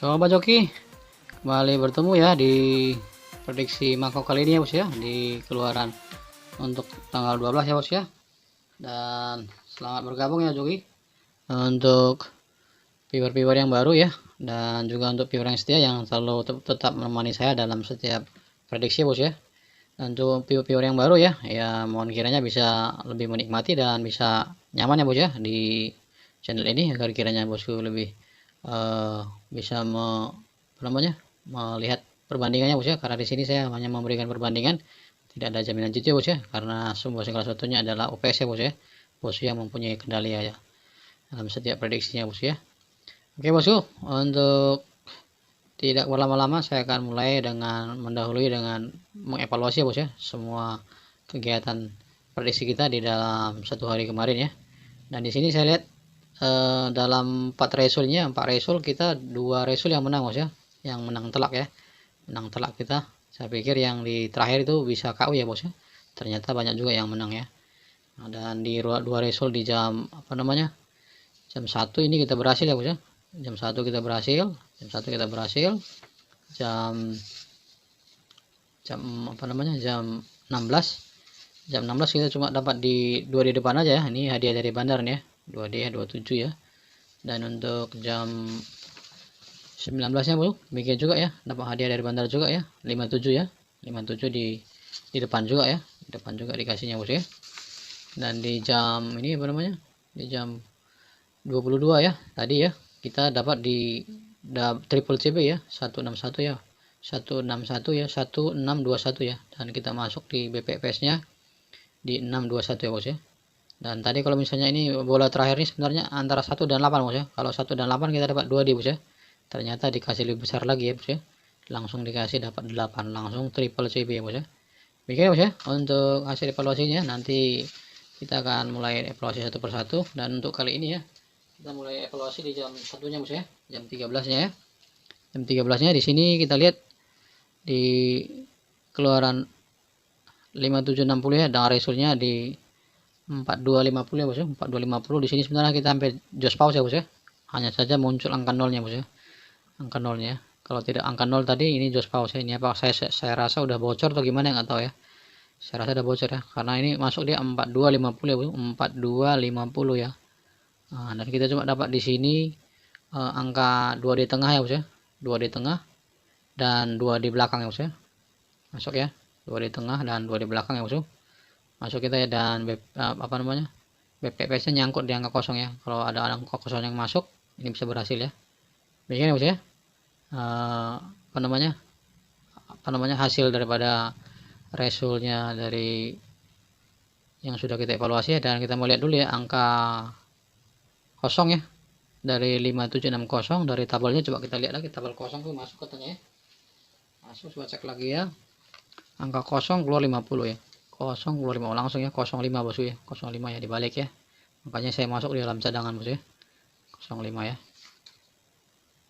Sobat Joki, kembali bertemu ya di prediksi makro kali ini ya bos ya, di keluaran untuk tanggal 12 ya bos ya. Dan selamat bergabung ya Joki untuk viewer-viewer yang baru ya, dan juga untuk viewer yang setia yang selalu tetap menemani saya dalam setiap prediksi bos ya. Dan untuk viewer yang baru ya, mohon kiranya bisa lebih menikmati dan bisa nyaman ya bos ya di channel ini, agar kiranya bosku lebih bisa melihat perbandingannya bos ya, karena di sini saya hanya memberikan perbandingan, tidak ada jaminan jitu bos ya, karena semua salah satunya adalah OPS ya bos ya, bos yang mempunyai kendali ya dalam setiap prediksinya bos ya. Oke bosku, untuk tidak berlama-lama saya akan mulai dengan mendahului dengan mengevaluasi ya bos ya semua kegiatan prediksi kita di dalam satu hari kemarin ya. Dan di sini saya lihat dalam 4 resulnya, 4 resul kita 2 resul yang menang bos ya, yang menang telak ya, menang telak kita. Saya pikir yang di terakhir itu bisa KU ya bos ya, ternyata banyak juga yang menang ya. Nah, dan di 2 resul di jam jam 1 ini kita berhasil ya bos ya, jam 1 kita berhasil, jam jam 16 kita cuma dapat di 2 di depan aja ya. Ini hadiah dari bandar nih ya, 2D ya, 27 ya. Dan untuk jam 19 nya bro, demikian juga ya, dapat hadiah dari bandar juga ya, 57 ya, 57 di depan juga ya, di depan juga dikasihnya bos ya. Dan di jam ini di jam 22 ya tadi ya, kita dapat di triple CB ya, 161 ya, 161 ya, 1621 ya, dan kita masuk di BPPS nya di 621 ya bos ya. Dan tadi kalau misalnya ini bola terakhir ini sebenarnya antara 1 dan 8 bos ya, kalau 1 dan 8 kita dapat 2 di bos ya, ternyata dikasih lebih besar lagi ya bos ya, langsung dikasih dapat 8, langsung triple CB ya bos ya. Oke bos ya, untuk hasil evaluasinya nanti kita akan mulai evaluasi satu persatu. Dan untuk kali ini ya, kita mulai evaluasi di jam satunya bos ya, jam 13 nya ya. Jam 13 nya di sini kita lihat di keluaran 5760 ya, dan resulnya di 4250 ya bos ya, 4250. Di sini sebenarnya kita hampir just pause ya bos ya, hanya saja muncul angka nolnya bos ya, angka nolnya. Kalau tidak angka nol tadi ini just pause ya. Ini apa saya rasa udah bocor atau gimana nggak tahu ya, saya rasa udah bocor ya, karena ini masuk dia 4250 ya bos, 4250 ya. Nah, dan kita cuma dapat di sini angka 2 di tengah ya bos ya, 2 di tengah dan 2 di belakang ya bos ya, masuk ya, 2 di tengah dan 2 di belakang ya bos, masuk kita ya. Dan BPPS nya nyangkut di angka kosong ya, kalau ada angka kosong yang masuk ini bisa berhasil ya. Begini ya bos ya, hasil daripada resulnya dari yang sudah kita evaluasi ya. Dan kita mau lihat dulu ya angka kosong ya, dari 5760 dari tabelnya. Coba kita lihat lagi tabel kosong tuh masuk katanya ya, masuk. Coba cek lagi ya, angka kosong keluar 50 ya, kosong keluar 5 langsung ya, 05 bosku ya, 05 ya, dibalik ya, makanya saya masuk di dalam cadangan bos ya, 05 ya.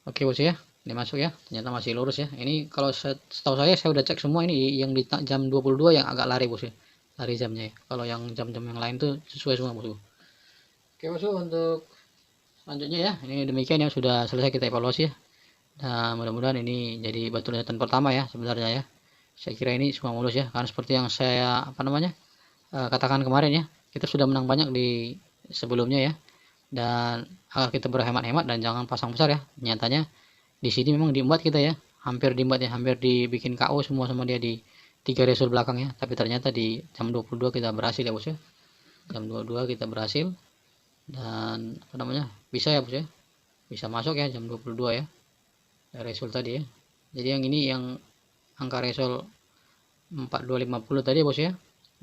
Oke bos ya, ini masuk ya, ternyata masih lurus ya. Ini kalau setahu saya udah cek semua, ini yang di jam 22 yang agak lari bos ya, lari jamnya ya. Kalau yang jam-jam yang lain tuh sesuai semua bosku. Oke bosku, untuk selanjutnya ya, ini demikian yang sudah selesai kita evaluasi ya. Dan mudah-mudahan ini jadi batu loncatan pertama ya sebenarnya ya. Saya kira ini semua mulus ya, karena seperti yang saya katakan kemarin ya, kita sudah menang banyak di sebelumnya ya. Dan agar kita berhemat-hemat dan jangan pasang besar ya. Nyatanya di sini memang diembat kita ya, hampir diembat ya, hampir dibikin KO semua sama dia di 3 resul belakang ya. Tapi ternyata di jam 22 kita berhasil ya bos ya, jam 22 kita berhasil. Dan bisa ya bos ya, bisa masuk ya jam 22 ya dari resul tadi ya. Jadi yang ini yang angka resul 4250 tadi bos ya,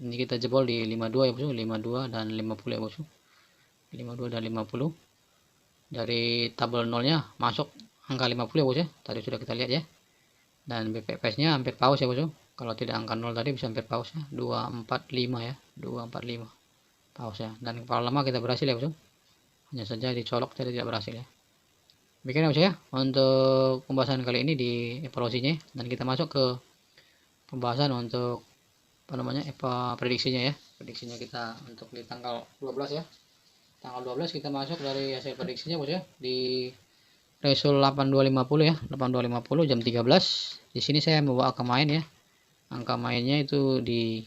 ini kita jebol di 52 ya bos, 52 dan 50 ya bos, 52 dan 50. Dari tabel nolnya masuk angka 50 ya bos ya, tadi sudah kita lihat ya. Dan BPPS nya hampir pause ya bos, kalau tidak angka nol tadi bisa hampir pause ya, 245 ya, 245 pause ya. Dan kepala lama kita berhasil ya bos, hanya saja dicolok tadi tidak berhasil ya. Demikian ya bos ya untuk pembahasan kali ini di evaluasinya. Dan kita masuk ke pembahasan untuk prediksinya ya. Prediksinya kita untuk di tanggal 12 ya, tanggal 12 kita masuk dari hasil prediksinya bos ya, di Resul 8250 ya, 8250 jam 13. Di sini saya membawa angka main ya. Angka mainnya itu di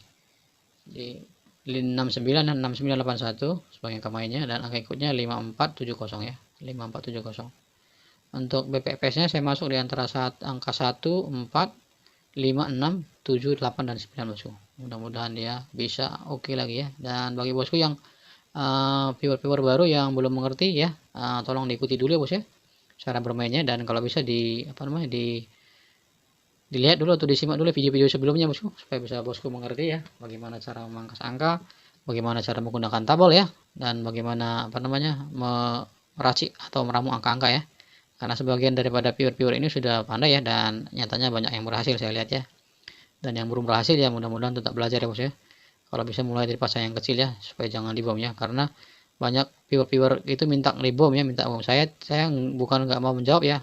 69 dan 6981 sebagai angka mainnya, dan angka ikutnya 5470 ya. 5470. Untuk BPPS-nya saya masuk di antara angka 1, 4, 5, 6, 7, 8 dan 9 bosku. Mudah-mudahan dia bisa oke lagi ya. Dan bagi bosku yang viewer-viewer baru yang belum mengerti ya, tolong diikuti dulu ya bos ya cara bermainnya, dan kalau bisa dilihat dulu atau disimak dulu video-video sebelumnya bosku, supaya bisa bosku mengerti ya bagaimana cara memangkas angka, bagaimana cara menggunakan tabel ya, dan bagaimana meracik atau meramu angka-angka ya. Karena sebagian daripada viewer-viewer ini sudah pandai ya, dan nyatanya banyak yang berhasil saya lihat ya. Dan yang belum berhasil ya mudah-mudahan tetap belajar ya bos ya. Kalau bisa mulai dari pasang yang kecil ya, supaya jangan dibom ya. Karena banyak viewer-viewer itu minta dibom ya, minta bom. Saya bukan nggak mau menjawab ya,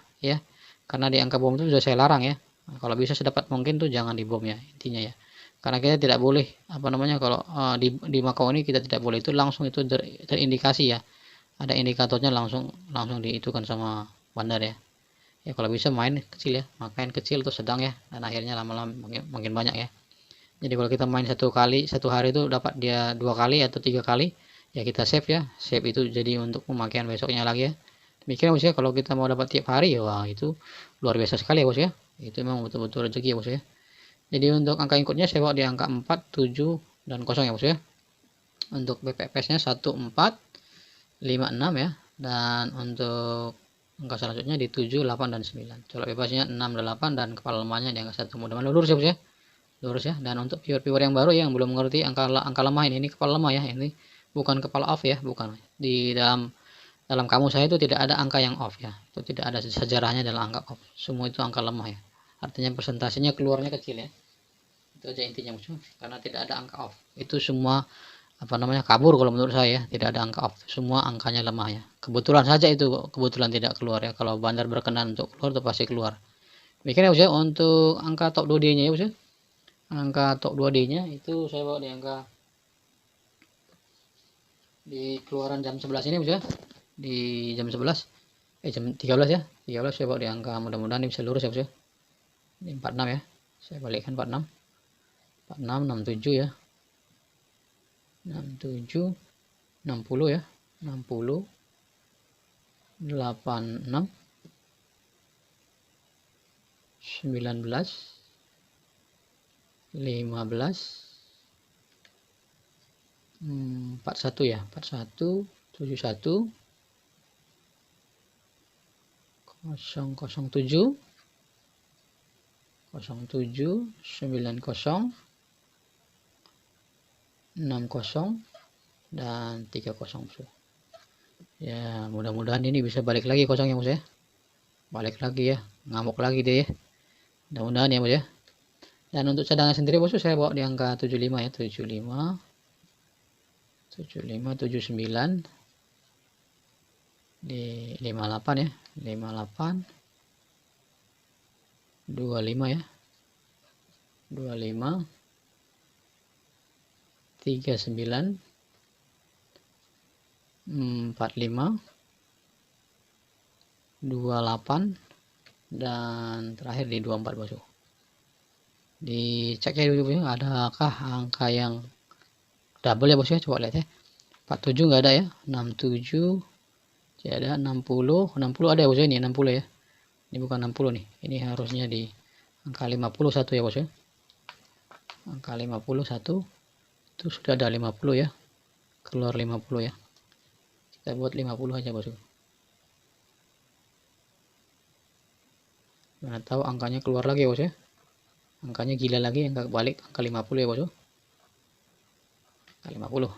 karena di angka bom itu sudah saya larang ya. Kalau bisa sedapat mungkin tuh jangan dibom ya intinya ya. Karena kita tidak boleh kalau di Makau ini kita tidak boleh itu langsung itu terindikasi ya. Ada indikatornya langsung diitukan sama bandar ya. Ya kalau bisa main kecil ya, main kecil tuh sedang ya, dan akhirnya lama-lama makin banyak ya. Jadi kalau kita main satu hari itu dapat dia 2 kali atau 3 kali ya, kita save ya. Save itu jadi untuk pemakaian besoknya lagi ya. Demikian bos ya, kalau kita mau dapat tiap hari ya wah itu luar biasa sekali ya bos ya. Itu memang betul-betul rezeki ya bos ya. Jadi untuk angka ikutnya saya bawa di angka 4, 7 dan 0 ya bos ya. Untuk BPPS nya 1, 4, 5, 6 ya. Dan untuk angka selanjutnya di 7, 8 dan 9. Colok bebasnya 6, 8 dan kepala lemahnya di angka 1. Mudah-mudahan lurus ya bos ya. Lurus ya. Dan untuk viewer-viewer yang baru yang belum mengerti angka lemah ini kepala lemah ya. Ini bukan kepala off ya, bukan. Di dalam kamus saya itu tidak ada angka yang off ya. Itu tidak ada sejarahnya dalam angka off. Semua itu angka lemah ya. Artinya persentasenya keluarnya kecil ya. Itu aja intinya bos. Karena tidak ada angka off. Itu semua kabur kalau menurut saya, tidak ada angka off, semua angkanya lemah ya. Kebetulan saja itu kebetulan tidak keluar ya. Kalau bandar berkenan untuk keluar itu pasti keluar. Demikian ya bos ya untuk angka top 2D nya ya bos ya. Angka top 2D nya itu saya bawa di angka di keluaran jam 11 ini bos ya. Di jam 11 jam 13 ya. 13 saya bawa di angka, mudah-mudahan ini bisa lurus ya bos ya. Ini 46 ya. Saya balikkan 46. 46 67 ya. 67 60 ya, 60 86 19 15 41 ya, 41 71 007 07 90 60 dan 30 ya. Mudah-mudahan ini bisa balik lagi kosongnya bos ya, balik lagi ya, ngamuk lagi deh ya, mudah-mudahan ya bos ya. Dan untuk cadangan sendiri bos saya bawa di angka 75 ya, 75 79 di 58 ya, 58 25 ya, 25 39 45 28 dan terakhir di 24 bosku. Dicek ya dulu ya, adakah angka yang double ya bos ya, coba lihat ya. 47 enggak ada ya, 67 tidak ada, 60 ada ya bos ya, ini 60 ya. Ini bukan 60 nih, ini harusnya di angka 51 ya bos ya. Angka 51 itu sudah ada 50 ya, keluar 50 ya. Kita buat 50 aja bosku. Mana tahu angkanya keluar lagi ya bos ya. Angkanya gila lagi, angka balik angka 50 ya bosku. Angka 50.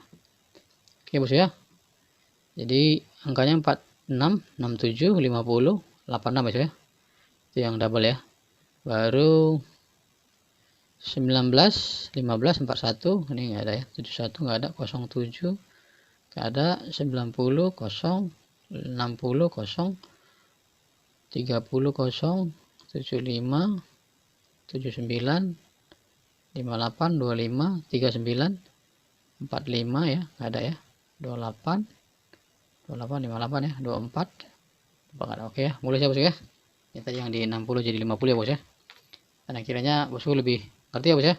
Oke bos ya. Jadi angkanya 46, 67, 50, 86 bos ya. Itu yang double ya. Baru 19, 15, 41 ini enggak ada ya, 71 enggak ada, 07 enggak ada, 90 0, 60 0, 30 0, 75 79 58 25 39 45 ya, enggak ada ya, 28 58 58 ya, 24 Oke ya, mulai ya bosku ya. Ini tadi yang di 60 jadi 50 ya bos ya. Dan akhirnya bosku lebih ngerti ya bos ya.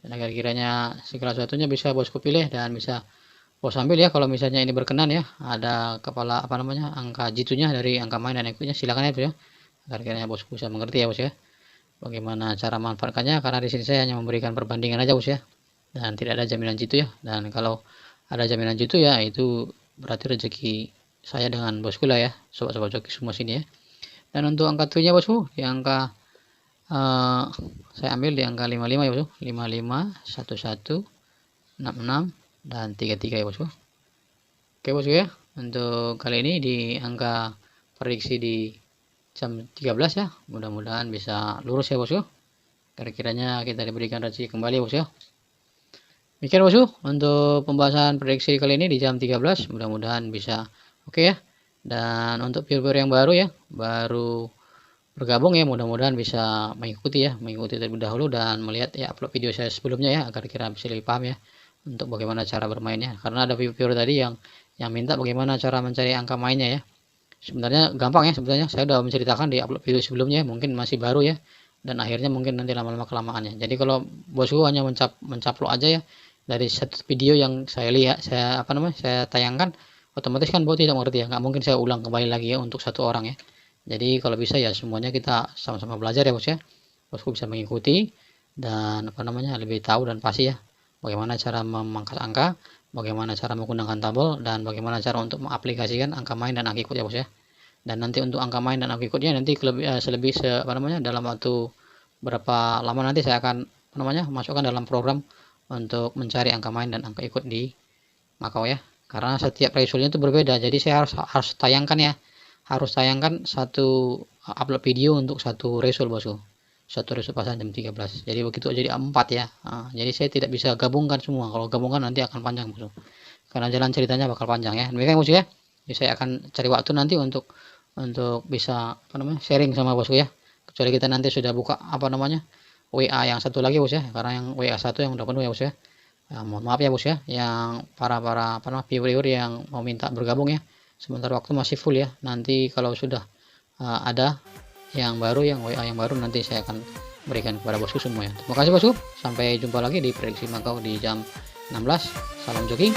Dan agar kiranya segala sesuatunya bisa bosku pilih dan bisa bos ambil ya. Kalau misalnya ini berkenan ya, ada kepala angka jitunya dari angka main dan ikutnya, silakan ya bos ya. Agar kiranya bosku bisa mengerti ya bos ya. Bagaimana cara memanfaatkannya, karena di sini saya hanya memberikan perbandingan aja bos ya. Dan tidak ada jaminan jitu ya. Dan kalau ada jaminan jitu ya, itu berarti rezeki saya dengan bosku lah ya, sobat-sobat joki semua sini ya. Dan untuk angka tujuh bosku, di angka saya ambil di angka 55 ya bosku, 55, 11, 66 dan 33 ya bosku. Oke bosku ya, untuk kali ini di angka prediksi di jam 13 ya, mudah-mudahan bisa lurus ya bosku. Kira-kiranya kita diberikan rezeki kembali ya bosku ya. Demikian bosku untuk pembahasan prediksi kali ini di jam 13, mudah-mudahan bisa oke ya. Dan untuk viewer yang baru ya, baru bergabung ya, mudah-mudahan bisa mengikuti terlebih dahulu dan melihat ya upload video saya sebelumnya ya, agar kira bisa lebih paham ya untuk bagaimana cara bermainnya. Karena ada viewer tadi yang minta bagaimana cara mencari angka mainnya ya. Sebenarnya gampang ya, sebenarnya saya udah menceritakan di upload video sebelumnya, mungkin masih baru ya, dan akhirnya mungkin nanti lama-lama kelamaannya. Jadi kalau bosku hanya mencaplok aja ya dari satu video yang saya lihat, saya tayangkan, otomatis kan bos tidak mengerti ya, nggak mungkin saya ulang kembali lagi ya untuk satu orang ya. Jadi kalau bisa ya semuanya kita sama-sama belajar ya bos ya. Bosku bisa mengikuti dan lebih tahu dan pasti ya bagaimana cara memangkas angka, bagaimana cara menggunakan tabel, dan bagaimana cara untuk mengaplikasikan angka main dan angka ikut ya bos ya. Dan nanti untuk angka main dan angka ikutnya nanti dalam waktu berapa lama nanti saya akan masukkan dalam program untuk mencari angka main dan angka ikut di Makau ya. Karena setiap resultnya itu berbeda, jadi saya harus tayangkan satu upload video untuk satu result bosku, satu result pasang jam 13. Jadi begitu jadi 4 ya. Jadi saya tidak bisa gabungkan semua, kalau gabungkan nanti akan panjang bosku, karena jalan ceritanya bakal panjang ya. Demikian bosku ya. Jadi saya akan cari waktu nanti untuk bisa sharing sama bosku ya, kecuali kita nanti sudah buka WA yang satu lagi bos ya, karena yang WA satu yang udah penuh ya bos ya. Mohon maaf ya bos ya, yang para viewer yang mau minta bergabung ya, sebentar waktu masih full ya. Nanti kalau sudah ada yang baru, yang WA yang baru, nanti saya akan berikan kepada bosku semua ya. Terima kasih bosku, sampai jumpa lagi di prediksi Makau di jam 16. Salam joki.